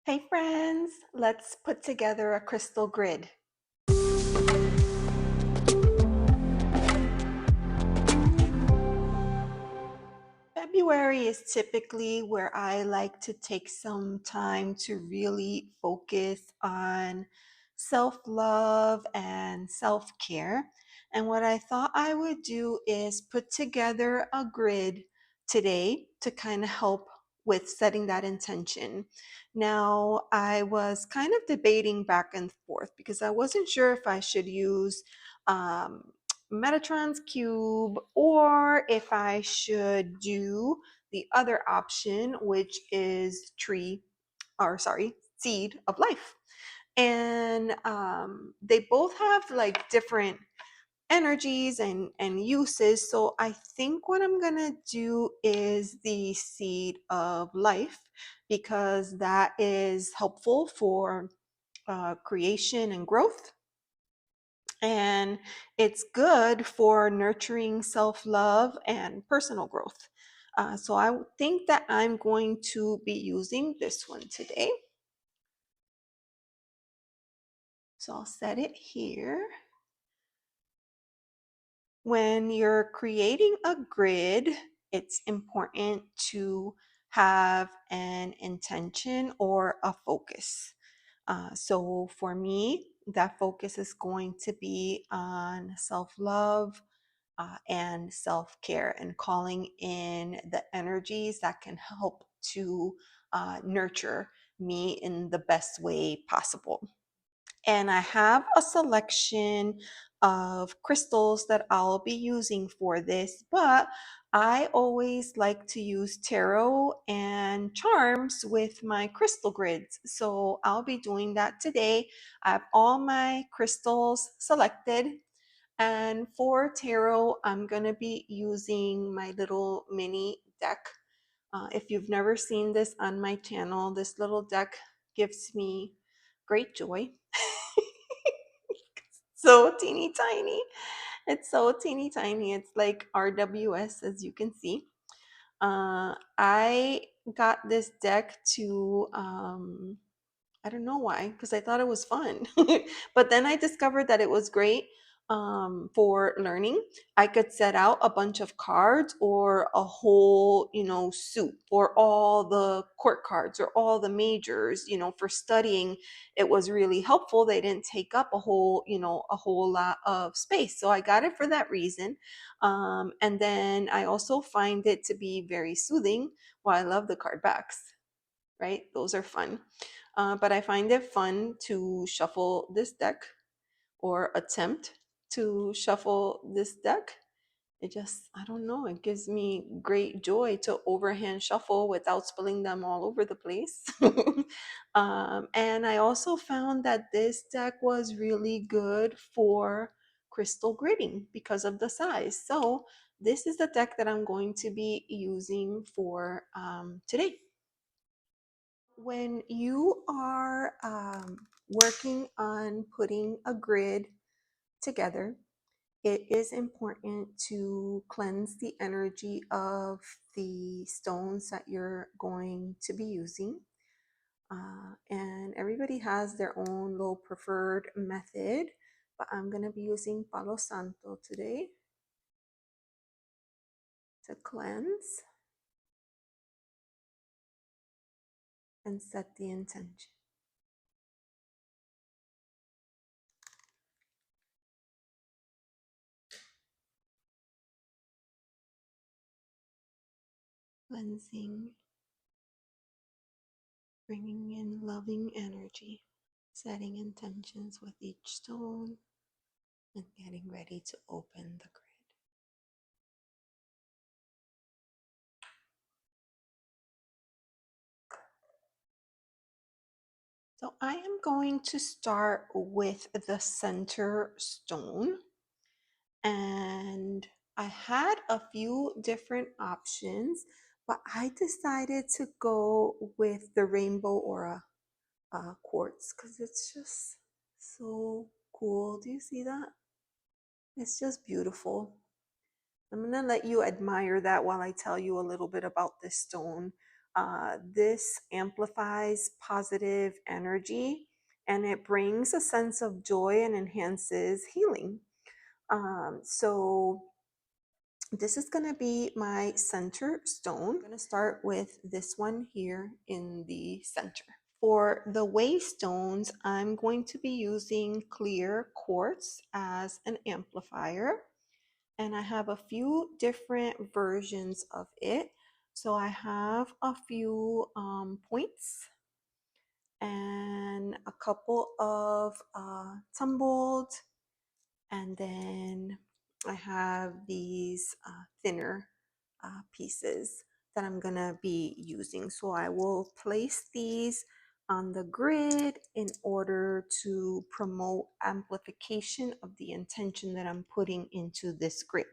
Hey friends, let's put together a crystal grid. February is typically where I like to take some time to really focus on self-love and self-care. And what I thought I would do is put together a grid today to kind of help with setting that intention. Now, I was kind of debating back and forth because I wasn't sure if I should use um, Metatron's cube, or if I should do the other option, which is seed of life. And they both have like different energies and uses. So I think what I'm gonna do is the seed of life because that is helpful for creation and growth, and it's good for nurturing self-love and personal growth. So I think that I'm going to be using this one today. So I'll set it here. When you're creating a grid, it's important to have an intention or a focus. So for me, that focus is going to be on self-love, and self-care, and calling in the energies that can help to nurture me in the best way possible. And I have a selection of crystals that I'll be using for this, but I always like to use tarot and charms with my crystal grids. So I'll be doing that today. I have all my crystals selected. And for tarot, I'm going to be using my little mini deck. If you've never seen this on my channel, this little deck gives me great joy. So teeny tiny. It's so teeny tiny. It's like RWS, as you can see. I got this deck to I don't know why, because I thought it was fun. But then I discovered that it was great for learning. I could set out a bunch of cards or a whole, suit, or all the court cards or all the majors, for studying. It was really helpful. They didn't take up a whole lot of space. So I got it for that reason. And then I also find it to be very soothing. Well, I love the card backs, right? Those are fun. But I find it fun to shuffle this deck, or attempt to shuffle this deck. It just, I don't know, it gives me great joy to overhand shuffle without spilling them all over the place. And I also found that this deck was really good for crystal gridding because of the size. So this is the deck that I'm going to be using for today. When you are working on putting a grid together, it is important to cleanse the energy of the stones that you're going to be using. And everybody has their own little preferred method, but I'm going to be using Palo Santo today to cleanse and set the intention. Cleansing, bringing in loving energy, setting intentions with each stone, and getting ready to open the grid. So I am going to start with the center stone, and I had a few different options, but I decided to go with the rainbow aura quartz because it's just so cool. Do you see that? It's just beautiful. I'm gonna let you admire that while I tell you a little bit about this stone. This amplifies positive energy and it brings a sense of joy and enhances healing. So this is going to be my center stone. I'm going to start with this one here in the center. For the waystones, I'm going to be using clear quartz as an amplifier, and I have a few different versions of it. So I have a few points and a couple of tumbled, and then I have these thinner pieces that I'm gonna be using. So I will place these on the grid in order to promote amplification of the intention that I'm putting into this grid.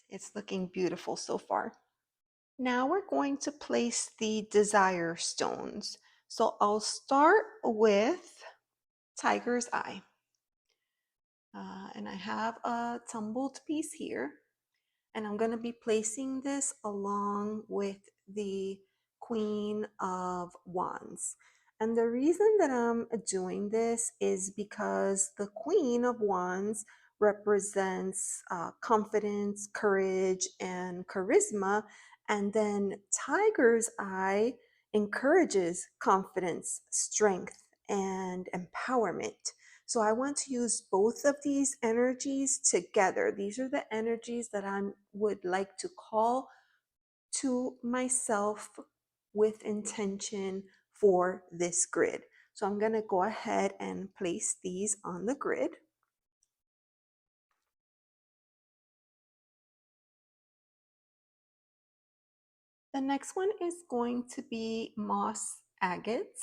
It's looking beautiful so far. Now we're going to place the desire stones. So I'll start with Tiger's Eye. And I have a tumbled piece here. And I'm going to be placing this along with the Queen of Wands. And the reason that I'm doing this is because the Queen of Wands represents confidence, courage, and charisma. And then Tiger's Eye encourages confidence, strength, and empowerment. So I want to use both of these energies together. These are the energies that I would like to call to myself with intention for this grid. So I'm going to go ahead and place these on the grid. The next one is going to be Moss Agate.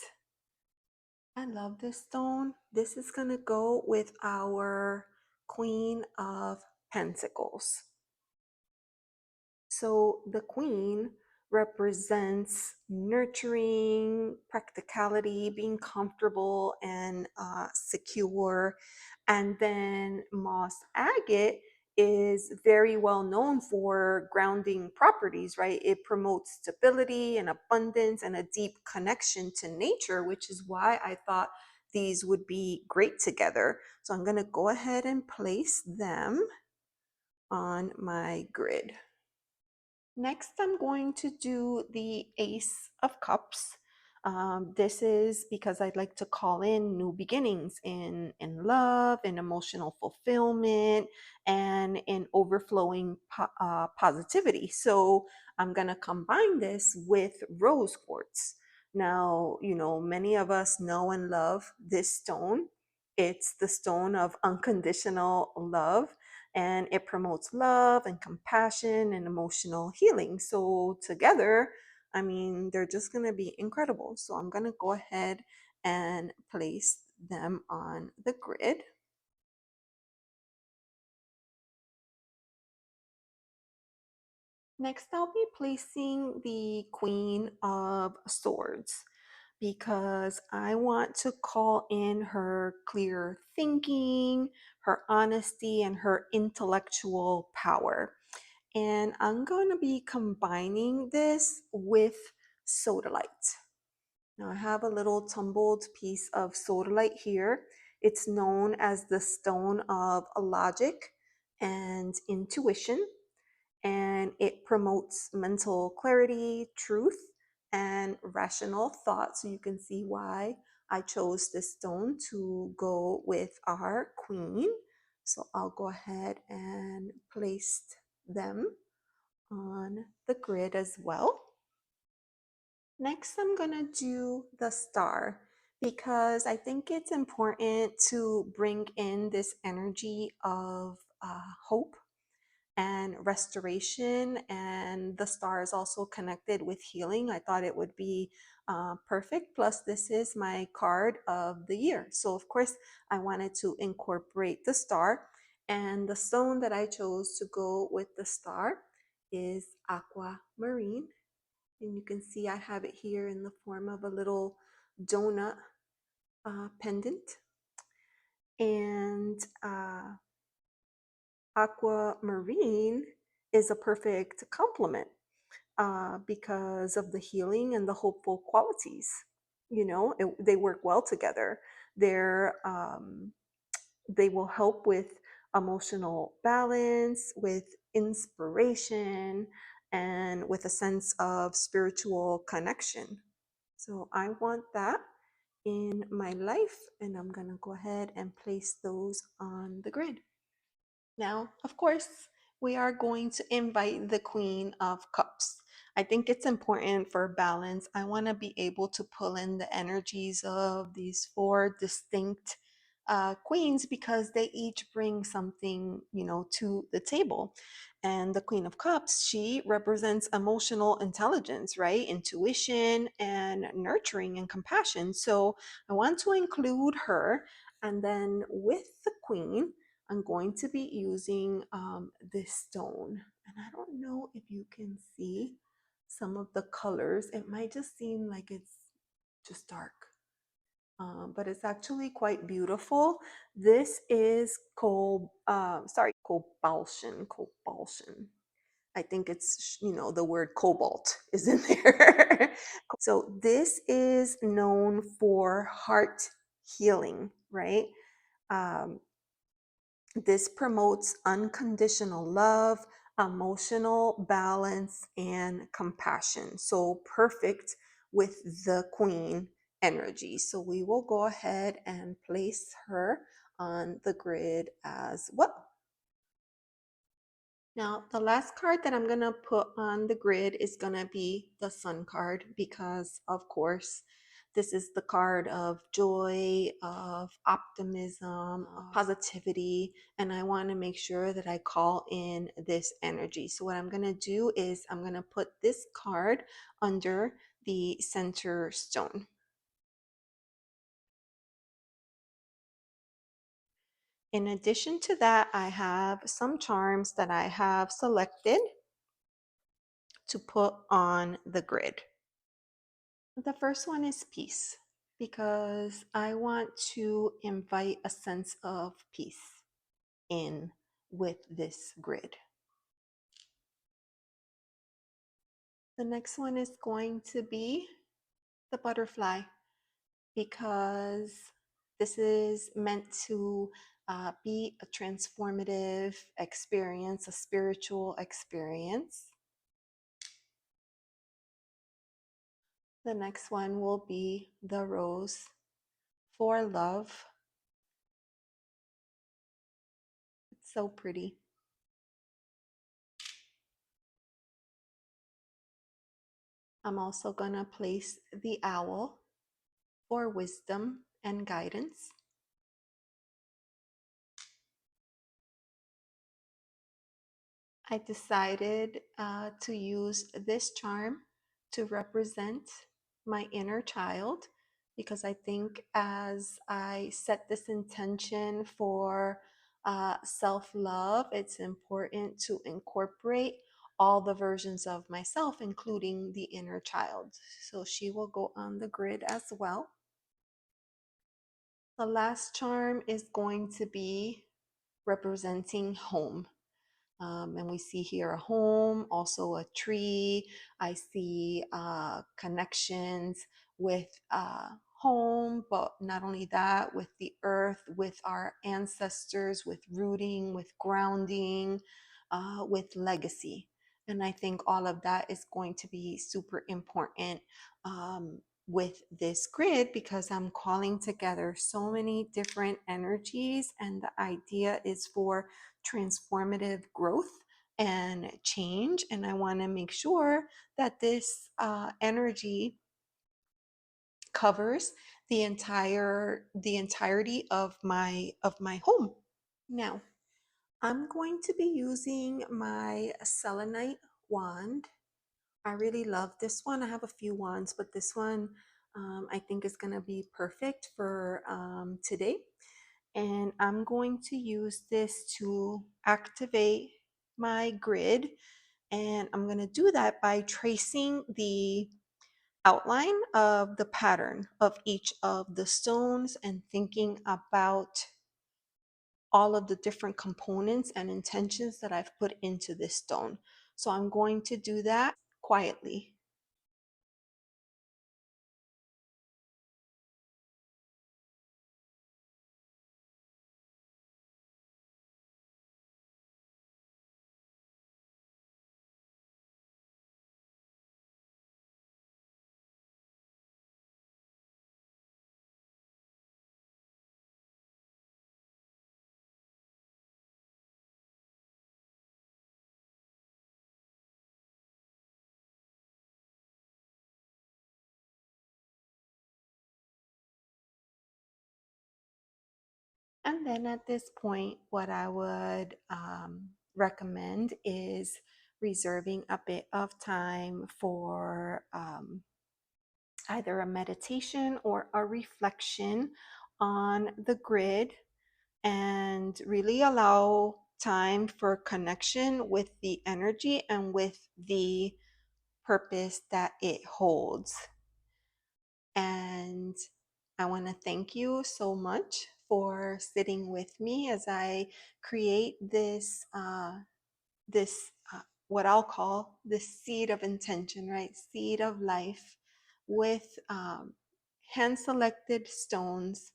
I love this stone. This is going to go with our Queen of Pentacles. So the queen represents nurturing, practicality, being comfortable and secure. And then moss agate is very well known for grounding properties, right? It promotes stability and abundance and a deep connection to nature, which is why I thought these would be great together. So I'm going to go ahead and place them on my grid. Next, I'm going to do the Ace of Cups. This is because I'd like to call in new beginnings in love, in emotional fulfillment, and in overflowing positivity. So I'm going to combine this with rose quartz. Now, you know, many of us know and love this stone. It's the stone of unconditional love, and it promotes love and compassion and emotional healing. So together, I mean, they're just going to be incredible. So I'm going to go ahead and place them on the grid. Next, I'll be placing the Queen of Swords because I want to call in her clear thinking, her honesty, and her intellectual power. And I'm going to be combining this with Sodalite. Now I have a little tumbled piece of Sodalite here. It's known as the stone of logic and intuition, and it promotes mental clarity, truth, and rational thought. So you can see why I chose this stone to go with our queen. So I'll go ahead and place them on the grid as well. Next, I'm gonna do the star because I think it's important to bring in this energy of hope and restoration, and the star is also connected with healing. I thought it would be perfect. Plus, this is my card of the year. So, of course, I wanted to incorporate the star. And the stone that I chose to go with the star is Aquamarine. And you can see I have it here in the form of a little donut pendant. And Aquamarine is a perfect complement because of the healing and the hopeful qualities. You know, they work well together. They're they will help with emotional balance, with inspiration, and with a sense of spiritual connection. So I want that in my life, and I'm gonna go ahead and place those on the grid. Now, of course, we are going to invite the Queen of Cups. I think it's important for balance. I want to be able to pull in the energies of these four distinct queens because they each bring something, you know, to the table. And the Queen of Cups, she represents emotional intelligence, right? Intuition and nurturing and compassion. So I want to include her. And then with the Queen, I'm going to be using this stone. And I don't know if you can see some of the colors. It might just seem like it's just dark, but it's actually quite beautiful. This is cobalt. I think it's, you know, the word cobalt is in there. So this is known for heart healing, right? Um, This promotes unconditional love, emotional balance, and compassion. So perfect with the queen energy. So we will go ahead and place her on the grid as well. Now, the last card that I'm going to put on the grid is going to be the Sun card because, of course, this is the card of joy, of optimism, of positivity, and I want to make sure that I call in this energy. So what I'm going to do is I'm going to put this card under the center stone. In addition to that, I have some charms that I have selected to put on the grid. The first one is peace because I want to invite a sense of peace in with this grid. The next one is going to be the butterfly because this is meant to be a transformative experience, a spiritual experience. The next one will be the rose for love. It's so pretty. I'm also going to place the owl for wisdom and guidance. I decided to use this charm to represent my inner child because I think as I set this intention for self-love, it's important to incorporate all the versions of myself, including the inner child. So she will go on the grid as well. The last charm is going to be representing home. And we see here a home, also a tree. I see connections with home, but not only that, with the earth, with our ancestors, with rooting, with grounding, with legacy. And I think all of that is going to be super important with this grid because I'm calling together so many different energies, and the idea is for transformative growth and change. And I want to make sure that this energy covers the entirety of my home. Now, I'm going to be using my Selenite wand. I really love this one. I have a few wands, but this one I think is going to be perfect for today. And I'm going to use this to activate my grid. And I'm going to do that by tracing the outline of the pattern of each of the stones and thinking about all of the different components and intentions that I've put into this stone. So I'm going to do that quietly. And then at this point, what I would recommend is reserving a bit of time for either a meditation or a reflection on the grid and really allow time for connection with the energy and with the purpose that it holds. And I want to thank you so much for sitting with me as I create this what I'll call this seed of intention, right? Seed of life with hand selected stones,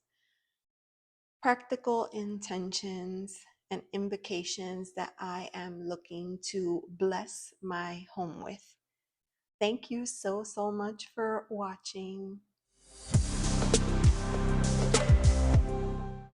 practical intentions, and invocations that I am looking to bless my home with. Thank you so, so much for watching.